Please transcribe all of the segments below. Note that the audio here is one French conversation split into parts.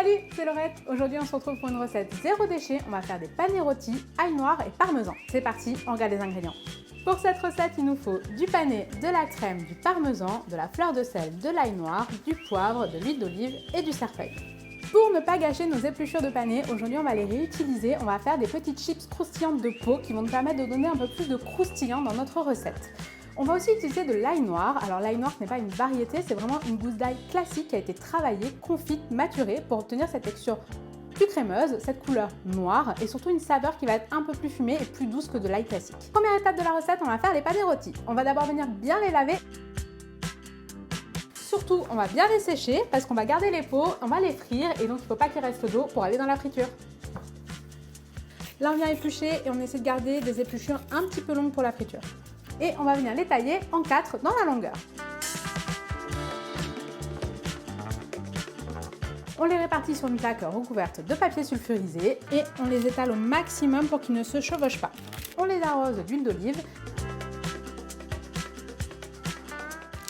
Salut, c'est Laurette. Aujourd'hui, on se retrouve pour une recette zéro déchet. On va faire des panais rôtis, ail noir et parmesan. C'est parti, on regarde les ingrédients. Pour cette recette, il nous faut du panais, de la crème, du parmesan, de la fleur de sel, de l'ail noir, du poivre, de l'huile d'olive et du cerfeuil. Pour ne pas gâcher nos épluchures de panais, aujourd'hui on va les réutiliser. On va faire des petites chips croustillantes de peau qui vont nous permettre de donner un peu plus de croustillant dans notre recette. On va aussi utiliser de l'ail noir. Alors l'ail noir ce n'est pas une variété, c'est vraiment une gousse d'ail classique qui a été travaillée, confite, maturée pour obtenir cette texture plus crémeuse, cette couleur noire et surtout une saveur qui va être un peu plus fumée et plus douce que de l'ail classique. Première étape de la recette, on va faire les panais rôtis. On va d'abord venir bien les laver. Surtout, on va bien les sécher parce qu'on va garder les peaux, on va les frire et donc il ne faut pas qu'il reste d'eau pour aller dans la friture. Là, on vient éplucher et on essaie de garder des épluchures un petit peu longues pour la friture. Et on va venir les tailler en 4 dans la longueur. On les répartit sur une plaque recouverte de papier sulfurisé et on les étale au maximum pour qu'ils ne se chevauchent pas. On les arrose d'huile d'olive.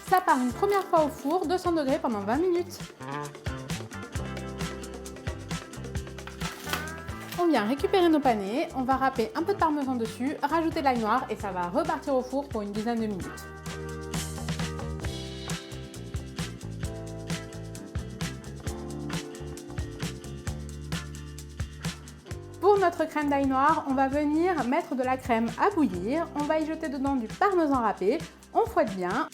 Ça part une première fois au four, 200 degrés pendant 20 minutes. On vient récupérer nos panais, on va râper un peu de parmesan dessus, rajouter de l'ail noir et ça va repartir au four pour une dizaine de minutes. Pour notre crème d'ail noir, on va venir mettre de la crème à bouillir, on va y jeter dedans du parmesan râpé, on fouette bien.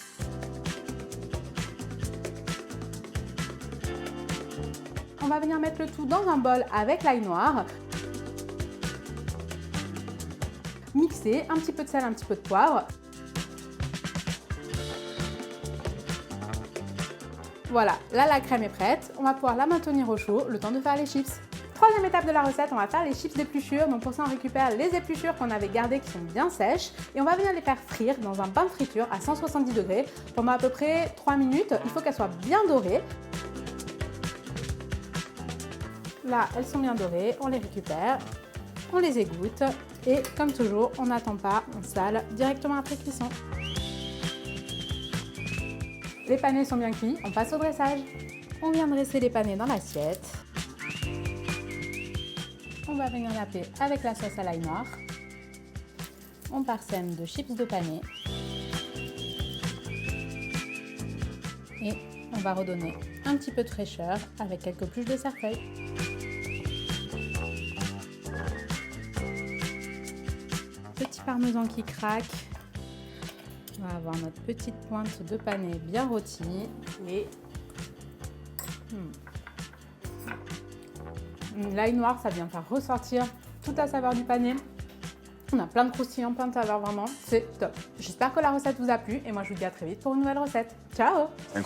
On va venir mettre le tout dans un bol avec l'ail noir. Mixer, un petit peu de sel, un petit peu de poivre. Voilà, là la crème est prête. On va pouvoir la maintenir au chaud le temps de faire les chips. Troisième étape de la recette, on va faire les chips d'épluchures. Donc pour ça, on récupère les épluchures qu'on avait gardées qui sont bien sèches et on va venir les faire frire dans un bain de friture à 170 degrés pendant à peu près 3 minutes. Il faut qu'elles soient bien dorées. Là, elles sont bien dorées, on les récupère, on les égoutte et comme toujours, on n'attend pas, on sale directement après cuisson. Les panais sont bien cuits, on passe au dressage. On vient dresser les panais dans l'assiette. On va venir napper avec la sauce à l'ail noir. On parsème de chips de panais. Et on va redonner un petit peu de fraîcheur avec quelques pluches de cerfeuil. Petit parmesan qui craque. On va avoir notre petite pointe de panais bien rôti et l'ail noir, ça vient faire ressortir toute la saveur du panais. On a plein de croustillants, plein de saveurs, vraiment, c'est top. J'espère que la recette vous a plu et moi je vous dis à très vite pour une nouvelle recette. Ciao!